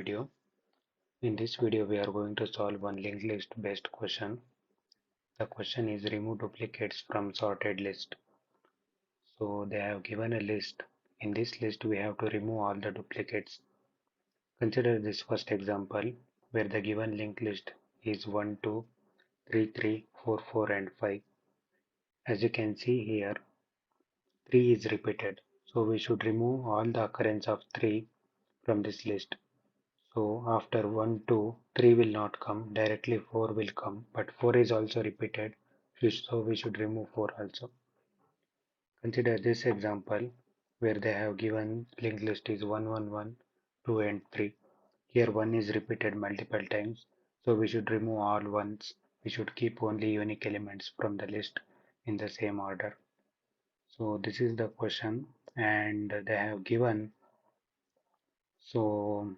video. In this video, we are going to solve one linked list based question. The question is remove duplicates from sorted list. So they have given a list. In this list, we have to remove all the duplicates. Consider this first example where the given linked list is 1, 2, 3, 3, 4, 4 and 5. As you can see here, 3 is repeated. So we should remove all the occurrence of 3 from this list. So after 1, 2, 3 will not come, directly 4 will come, but 4 is also repeated, so we should remove 4 also. Consider this example where they have given linked list is 1, 1, 1, 2 and 3. Here 1 is repeated multiple times, so we should remove all ones. We should keep only unique elements from the list in the same order. So this is the question, and they have given, so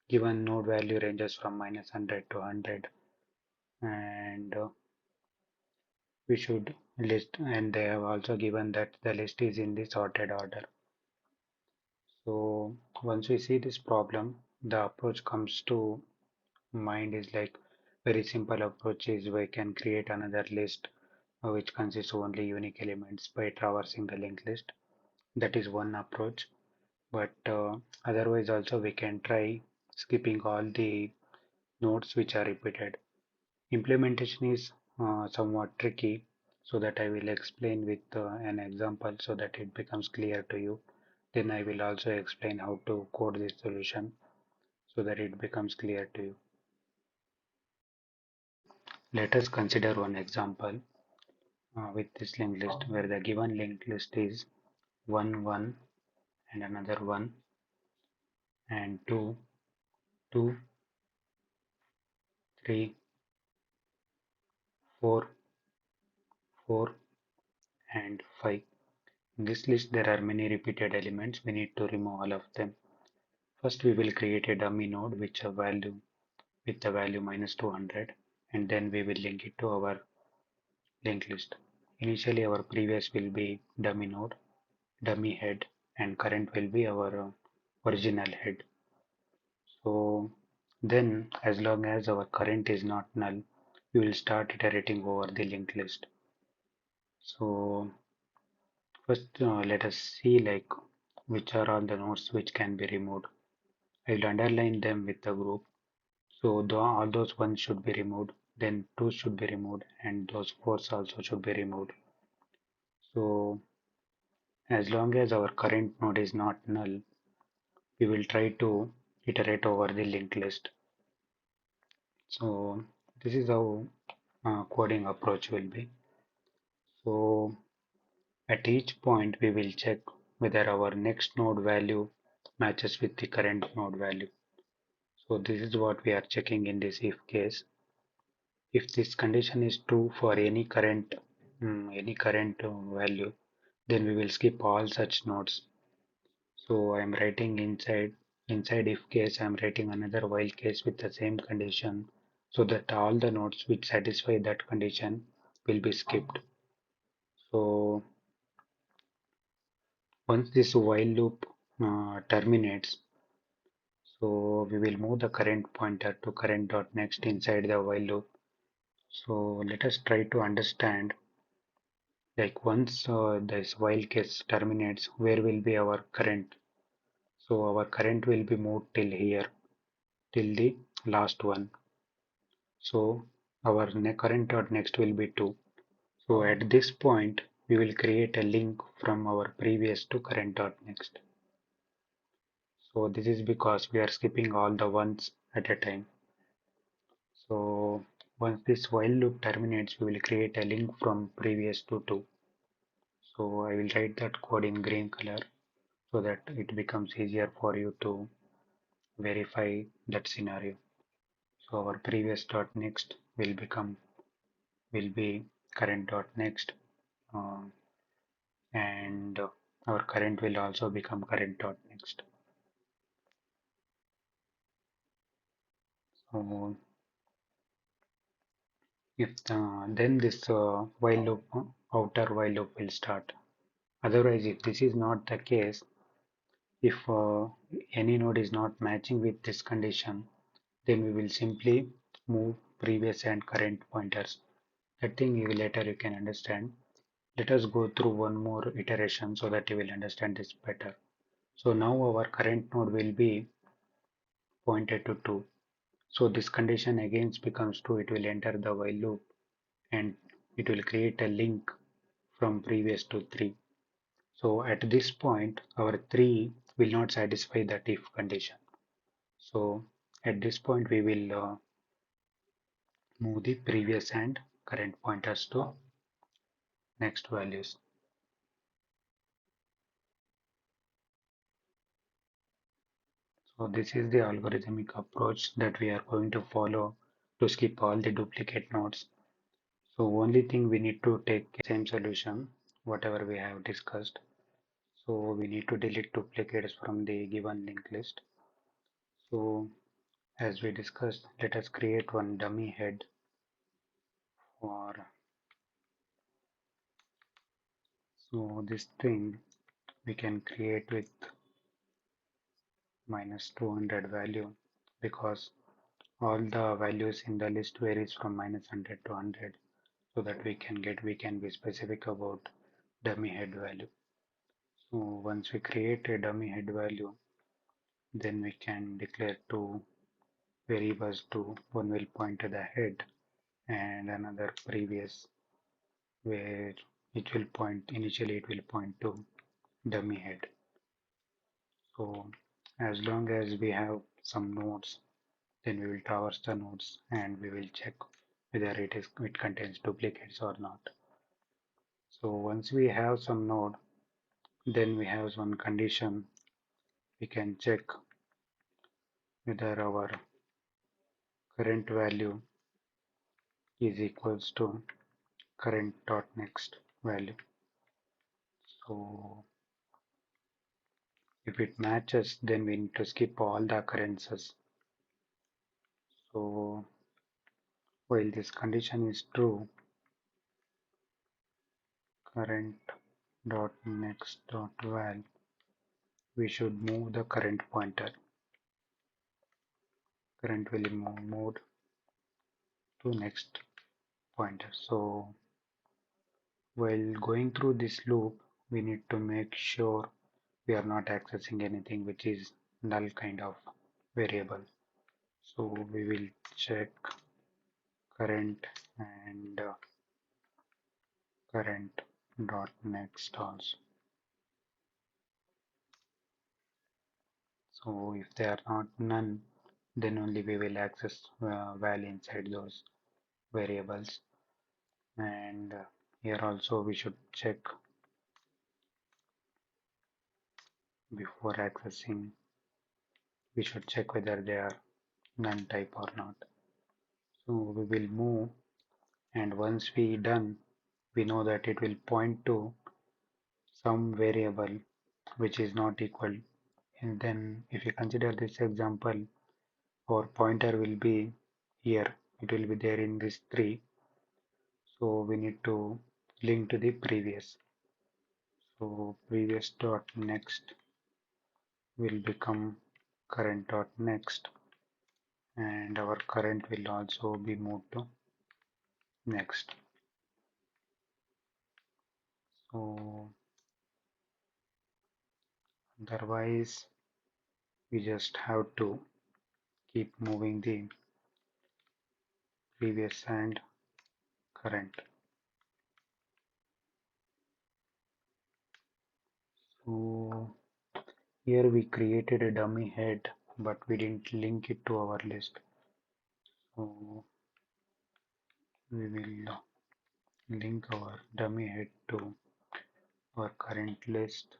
given node value ranges from -100 to 100, and we should list, and they have also given that the list is in the sorted order. So once we see this problem, the approach comes to mind is like very simple approach is we can create another list which consists only unique elements by traversing the linked list. That is one approach, but otherwise also we can try skipping all the nodes which are repeated. Implementation is somewhat tricky, so that I will explain with an example so that it becomes clear to you. Then I will also explain how to code this solution so that it becomes clear to you. Let us consider one example with this linked list where the given linked list is 1, 1 and another 1 and 2, 2, 3, 4, 4 and 5. In this list there are many repeated elements. We need to remove all of them. First we will create a dummy node with the value -200, and then we will link it to our linked list. Initially our previous will be dummy node, dummy head, and current will be our original head. So then as long as our current is not null, we will start iterating over the linked list. So first let us see like which are all the nodes which can be removed. I will underline them with the group. So all those ones should be removed, then 2 should be removed, and those 4s also should be removed. So as long as our current node is not null, we will try to iterate over the linked list. So this is how coding approach will be. So at each point we will check whether our next node value matches with the current node value. So this is what we are checking in this if case. If this condition is true for any current value, then we will skip all such nodes. So I am writing inside if case, I am writing another while case with the same condition, so that all the nodes which satisfy that condition will be skipped. So once this while loop terminates, so we will move the current pointer to current.next inside the while loop. So let us try to understand, like once this while case terminates, where will be our current? So our current will be moved till here, till the last one. So our current dot next will be 2. So at this point, we will create a link from our previous to current dot next. So this is because we are skipping all the ones at a time. So once this while loop terminates, we will create a link from previous to 2. So I will write that code in green color so that it becomes easier for you to verify that scenario. So our previous dot next will be current dot next, uh, and our current will also become current dot next. So if then this while loop, outer while loop will start. Otherwise, if this is not the case, If any node is not matching with this condition, then we will simply move previous and current pointers. That thing later you can understand. Let us go through one more iteration so that you will understand this better. So now our current node will be pointed to 2. So this condition again becomes true. It will enter the while loop and it will create a link from previous to 3. So at this point, our 3 will not satisfy that if condition. So at this point, we will move the previous and current pointers to next values. So this is the algorithmic approach that we are going to follow to skip all the duplicate nodes. So only thing we need to take same solution, whatever we have discussed. So we need to delete duplicates from the given linked list. So as we discussed, let us create one dummy head for, so this thing we can create with minus 200 value because all the values in the list varies from minus 100 to 100, so that we can be specific about dummy head value. So once we create a dummy head value, then we can declare two variables to one will point to the head and another previous, where it will point initially it will point to dummy head. So as long as we have some nodes, then we will traverse the nodes and we will check whether it contains duplicates or not. So once we have some node, then we have one condition. We can check whether our current value is equals to current dot next value. So if it matches, then we need to skip all the occurrences. So while this condition is true, current dot next dot val, we should move the current pointer. Current will move to next pointer. So while going through this loop, we need to make sure we are not accessing anything which is null kind of variable. So we will check current and current dot next also. So if they are not none, then only we will access val inside those variables. And here also we should check before accessing. We should check whether they are none type or not. So we will move, and once we done, we know that it will point to some variable which is not equal. And then if you consider this example, our pointer will be here. It will be there in this 3. So we need to link to the previous. So previous dot next will become current dot next, and our current will also be moved to next. So otherwise we just have to keep moving the previous and current. So here we created a dummy head, but we didn't link it to our list. So we will link our dummy head to our current list,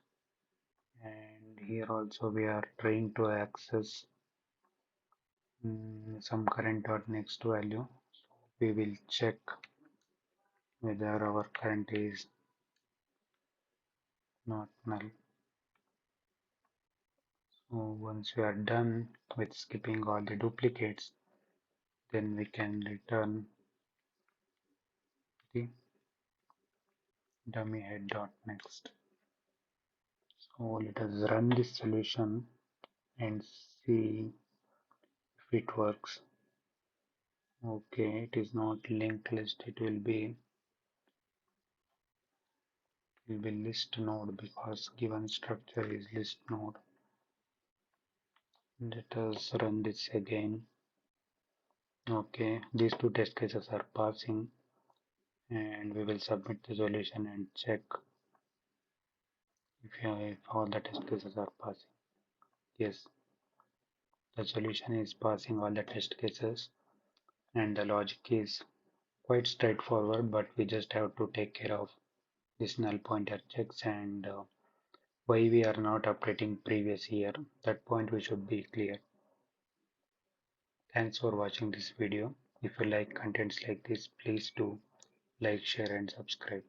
and here also we are trying to access some current dot next value. We will check whether our current is not null. So once we are done with skipping all the duplicates, then we can return the dummy head dot next. So let us run this solution and see if it works. Okay, it is not linked list, it will be list node because given structure is list node. Let us run this again. Okay, these two test cases are passing, and we will submit the solution and check if all the test cases are passing. Yes, the solution is passing all the test cases, and the logic is quite straightforward, but we just have to take care of this null pointer checks and why we are not updating previous year. That point we should be clear. Thanks for watching this video. If you like contents like this, please do like, share and subscribe.